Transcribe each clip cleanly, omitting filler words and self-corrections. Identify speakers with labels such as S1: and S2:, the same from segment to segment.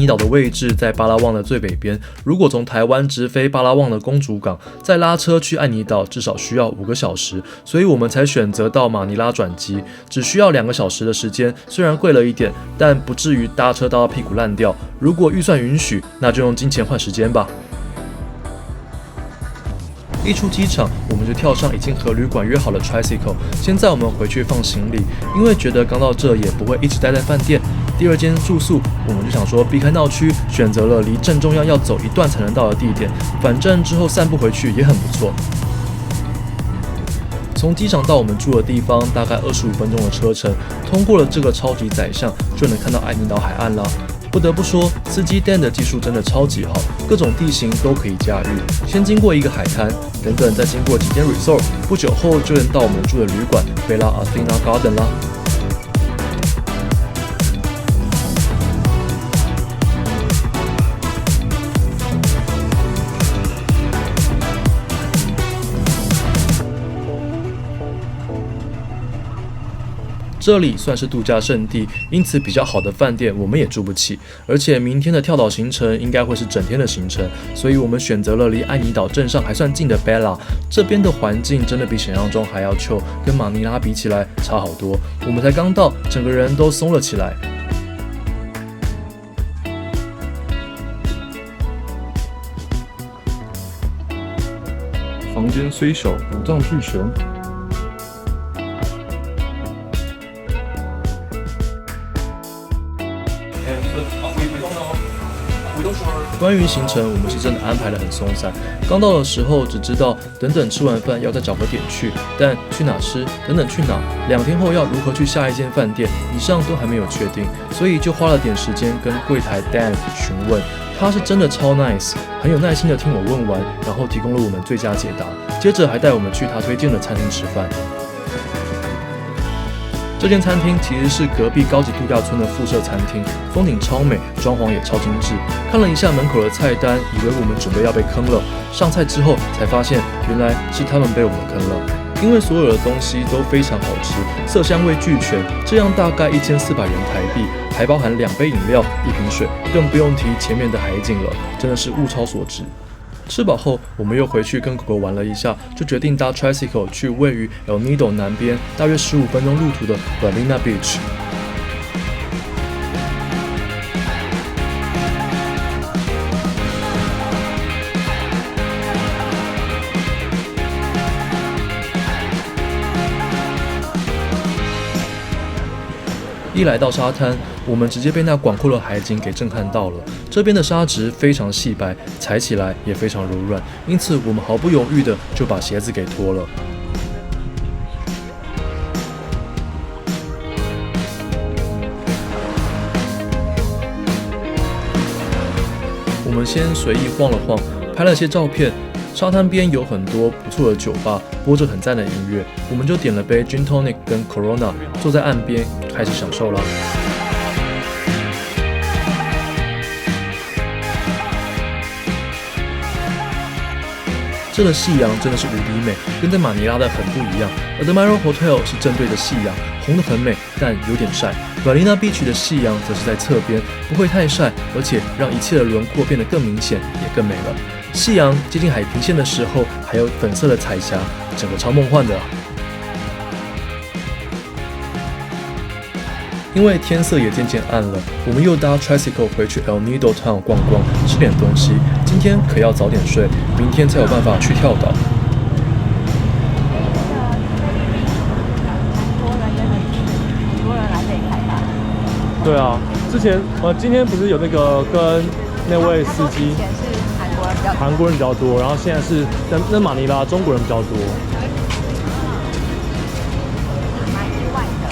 S1: 尼岛的位置在巴拉望的最北边，如果从台湾直飞巴拉望的公主港，再拉车去爱尼岛至少需要5个小时，所以我们才选择到马尼拉转机，只需要2个小时的时间，虽然贵了一点，但不至于搭车搭到屁股烂掉。如果预算允许，那就用金钱换时间吧。一出机场，我们就跳上已经和旅馆约好的 Tricycle， 先载我们回去放行李，因为觉得刚到这也不会一直待在饭店。第2间住宿，我们就想说避开闹区，选择了离正中央要走一段才能到的地点，反正之后散步回去也很不错。从机场到我们住的地方大概25分钟的车程，通过了这个超级窄巷，就能看到爱尼岛海岸啦。不得不说，司机 Dan 的技术真的超级好，各种地形都可以驾驭。先经过一个海滩，等等再经过几间 resort， 不久后就能到我们住的旅馆 Bella Athena Garden 啦。这里算是度假胜地，因此比较好的饭店我们也住不起，而且明天的跳岛行程应该会是整天的行程，所以我们选择了离爱尼岛镇上还算近的 Bella。这边的环境真的比想象中还要 chill， 跟马尼拉比起来差好多。我们才刚到，整个人都松了起来。房间虽小，五脏俱全。关于行程，我们是真的安排得很松散。刚到的时候只知道等等吃完饭要再找个点去，但去哪吃，等等去哪，2天后要如何去下一间饭店，以上都还没有确定，所以就花了点时间跟柜台 Dan 询问。他是真的超 nice， 很有耐心的听我问完，然后提供了我们最佳解答，接着还带我们去他推荐的餐厅吃饭。这间餐厅其实是隔壁高级度假村的附设餐厅，风景超美，装潢也超精致。看了一下门口的菜单，以为我们准备要被坑了。上菜之后才发现，原来是他们被我们坑了。因为所有的东西都非常好吃，色香味俱全，这样大概1400元台币，还包含2杯饮料、1瓶水，更不用提前面的海景了，真的是物超所值。吃饱后，我们又回去跟狗狗玩了一下，就决定搭 Tricycle 去位于 El Nido 南边大约15分钟路途的 Marina Beach。一来到沙滩，我们直接被那广阔的海景给震撼到了。这边的沙质非常细白，踩起来也非常柔软，因此我们毫不犹豫的就把鞋子给脱了。我们先随意晃了晃，拍了些照片。沙滩边有很多不错的酒吧，播着很赞的音乐，我们就点了杯 Gin Tonic 跟 Corona， 坐在岸边开始享受啦。这个夕阳真的是无敌美，跟在马尼拉的很不一样。Admiral Hotel 是正对着夕阳，红得很美，但有点晒。Marina Beach 的夕阳则是在侧边，不会太晒，而且让一切的轮廓变得更明显，也更美了。夕阳接近海平线的时候，还有粉色的彩霞，整个超梦幻的。因为天色也渐渐暗了，我们又搭 Tricycle 回去 El Nido Town 逛逛，吃点东西。今天可要早点睡，明天才有办法去跳岛。对啊，之前今天不是有那个跟那位司机。韩国人比较多，然后现在是在马尼拉中国人比较多。
S2: 蛮意外的。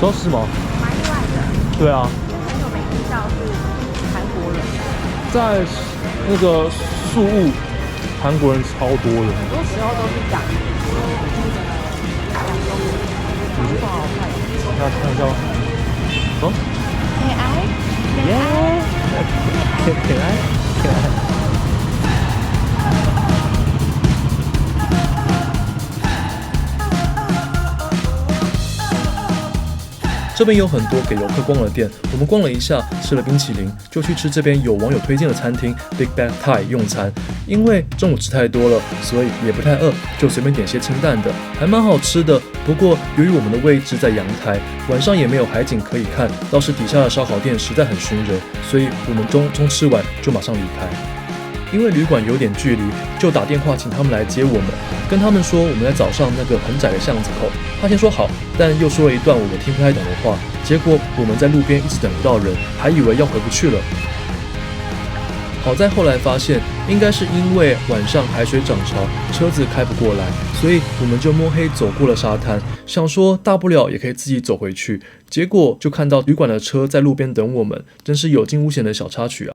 S1: 说是吗？
S2: 蛮意外的。
S1: 对啊。
S2: 很久没听到是韩国人。
S1: 在那个宿务，韩国人超多的。
S2: 很多时候都是讲中文。不好看。
S1: 大家看一下吗？哦。
S2: 可爱。
S1: 耶。可爱。可爱。这边有很多给游客逛的店，我们逛了一下，吃了冰淇淋，就去吃这边有网友推荐的餐厅 Big Bad Thai 用餐。因为中午吃太多了，所以也不太饿，就随便点些清淡的，还蛮好吃的。不过由于我们的位置在阳台，晚上也没有海景可以看，倒是底下的烧烤店实在很熏人，所以我们中吃完就马上离开。因为旅馆有点距离，就打电话请他们来接我们，跟他们说我们在早上那个很窄的巷子口。他先说好，但又说了一段我们听不太懂的话，结果我们在路边一直等不到人，还以为要回不去了。好在后来发现，应该是因为晚上海水涨潮，车子开不过来，所以我们就摸黑走过了沙滩，想说大不了也可以自己走回去。结果就看到旅馆的车在路边等我们，真是有惊无险的小插曲啊！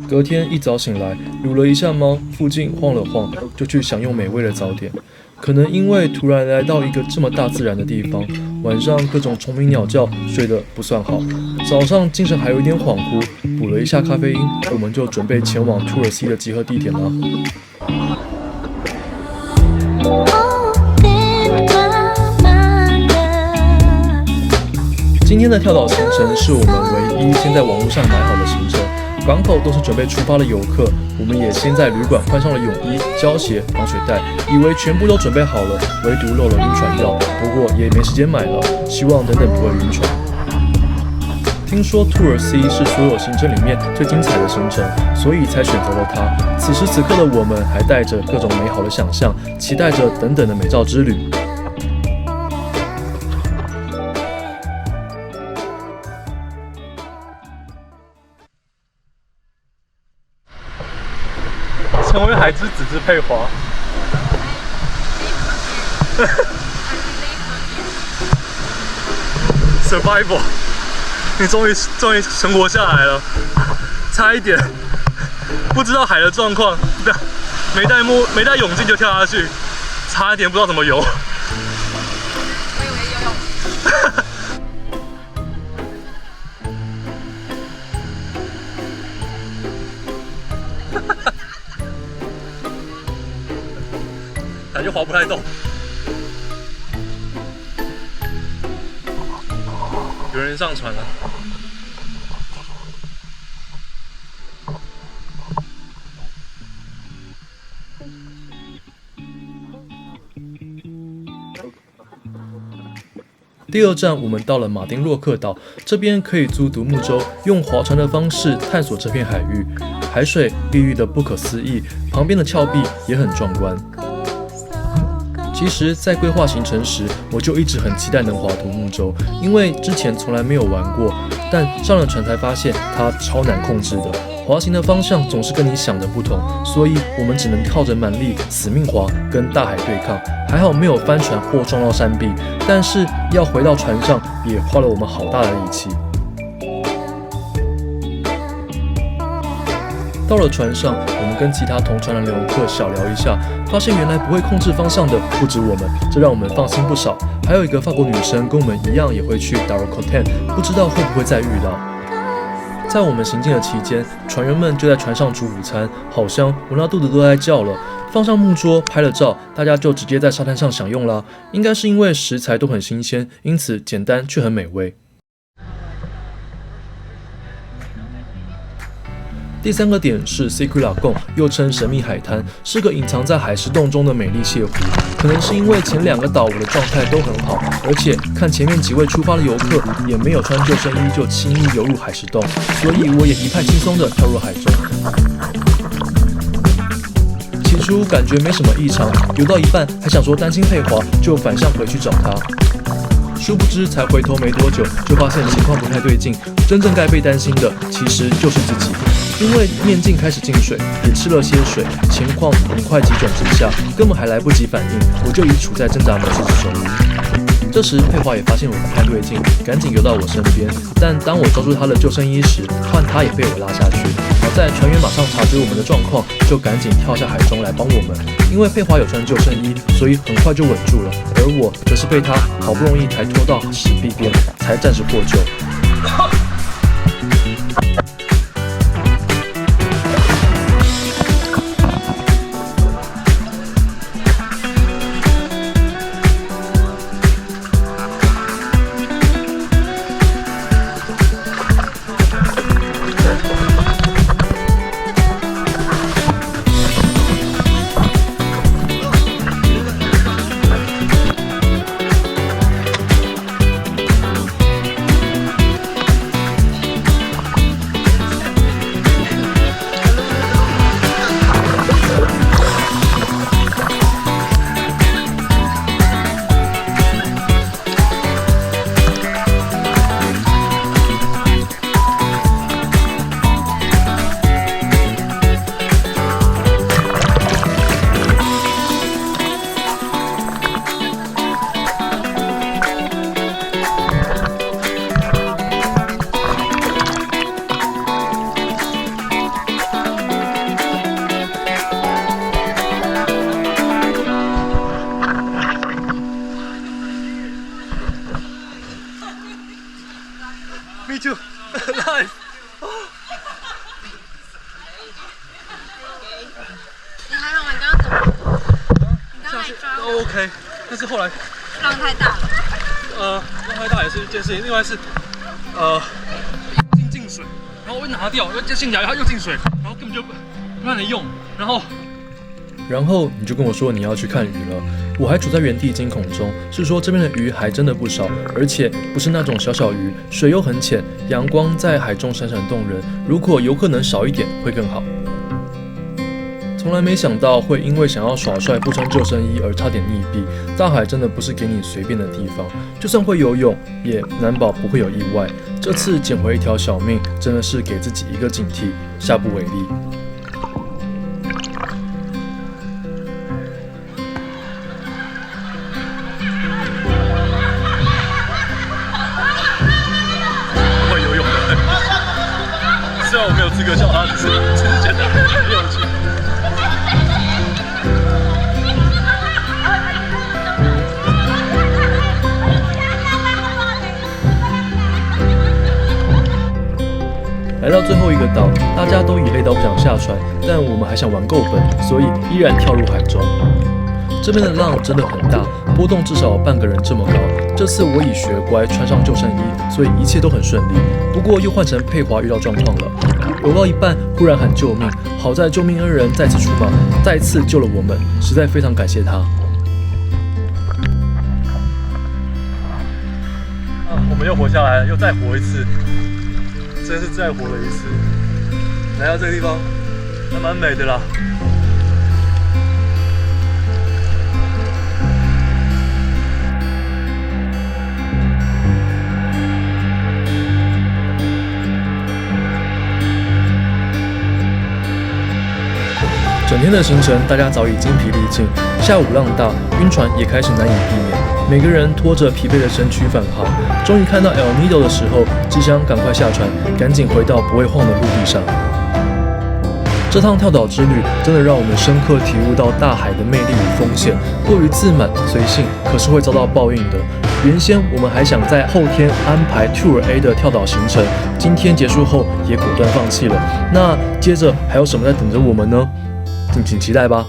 S1: 隔天一早醒来，撸了一下猫，附近晃了晃，就去享用美味的早点。可能因为突然来到一个这么大自然的地方，晚上各种虫鸣鸟叫，睡得不算好。早上精神还有一点恍惚，补了一下咖啡因，我们就准备前往土耳其的集合地点了。今天的跳岛行程是我们唯一先在网络上买好的行程。港口都是准备出发的游客，我们也先在旅馆换上了泳衣、胶鞋、防水袋，以为全部都准备好了，唯独漏了晕船药，不过也没时间买了，希望等等不会晕船。听说土耳其是所有行程里面最精彩的行程，所以才选择了它。此时此刻的我们还带着各种美好的想象，期待着等等的美照之旅。成为海之子之佩华。Survival， 你终于存活下来了，差一点不知道海的状况，没带泳镜就跳下去，差一点不知道怎么游。我
S2: 以为游泳。
S1: 感觉划不太动。有人上船了。第二站，我们到了马丁洛克岛，这边可以租独木舟，用划船的方式探索这片海域。海水碧绿的不可思议，旁边的峭壁也很壮观。其实，在规划行程时，我就一直很期待能划独木舟，因为之前从来没有玩过。但上了船才发现，它超难控制的，滑行的方向总是跟你想的不同，所以我们只能靠着蛮力死命划，跟大海对抗。还好没有翻船或撞到山壁，但是要回到船上，也花了我们好大的力气。到了船上，我们跟其他同船的游客小聊一下，发现原来不会控制方向的不止我们，这让我们放心不少。还有一个法国女生跟我们一样也会去 Darcotan， 不知道会不会再遇到。在我们行进的期间，船员们就在船上煮午餐，好香，闻到肚子都在叫了。放上木桌，拍了照，大家就直接在沙滩上享用啦。应该是因为食材都很新鲜，因此简单却很美味。第三个点是 Secret Lagoon， 又称神秘海滩，是个隐藏在海石洞中的美丽泻湖。可能是因为前2个岛我的状态都很好，而且看前面几位出发的游客也没有穿救生衣就轻易游入海石洞，所以我也一派轻松地跳入海中。起初感觉没什么异常，游到一半还想说担心佩华，就反向回去找他。殊不知才回头没多久，就发现情况不太对劲，真正该被担心的其实就是自己。因为面镜开始进水，也吃了些水，情况很快急转直下，根本还来不及反应，我就已处在挣扎模式之中。这时佩华也发现我不太对劲，赶紧游到我身边，但当我抓住他的救生衣时，换他也被我拉下去。好在船员马上察觉我们的状况，就赶紧跳下海中来帮我们。因为佩华有穿救生衣，所以很快就稳住了，而我则是被他好不容易才拖到石壁边，才暂时获救。Me too. Live.
S2: 你还好吗？你刚刚怎么？你刚刚来抓我。
S1: 都 OK， 但是后来
S2: 浪太大了。
S1: 浪太大也是一件事情，另外是进水，然后我拿掉，又进来，然后又进水，然后根本就不让你用，然后你就跟我说你要去看鱼了，我还处在原地惊恐中。是说这边的鱼还真的不少，而且不是那种小小鱼，水又很浅，阳光在海中闪闪动人。如果游客能少一点会更好。从来没想到会因为想要耍帅不穿救生衣而差点溺毙。大海真的不是给你随便的地方，就算会游泳，也难保不会有意外。这次捡回一条小命，真的是给自己一个警惕，下不为例。不会游泳的，虽然我没有资格叫他，只是觉得很有趣。来到最后一个岛，大家都已累到不想下船，但我们还想玩够本，所以依然跳入海中。这边的浪真的很大，波动至少半个人这么高。这次我已学乖，穿上救生衣，所以一切都很顺利。不过又换成佩华遇到状况了，游到一半忽然喊救命，好在救命恩人再次出马，再次救了我们，实在非常感谢他。我们又活下来了，又再活一次。真是再活了一次，来到这个地方还蛮美的啦。整天的行程，大家早已精疲力尽。下午浪大，晕船也开始难以避免。每个人拖着疲惫的身躯返航。终于看到 El Nido 的时候，只想赶快下船，赶紧回到不会晃的陆地上。这趟跳岛之旅真的让我们深刻体悟到大海的魅力与风险。过于自满随性，可是会遭到报应的。原先我们还想在后天安排 Tour A 的跳岛行程，今天结束后也果断放弃了。那接着还有什么在等着我们呢？敬请期待吧。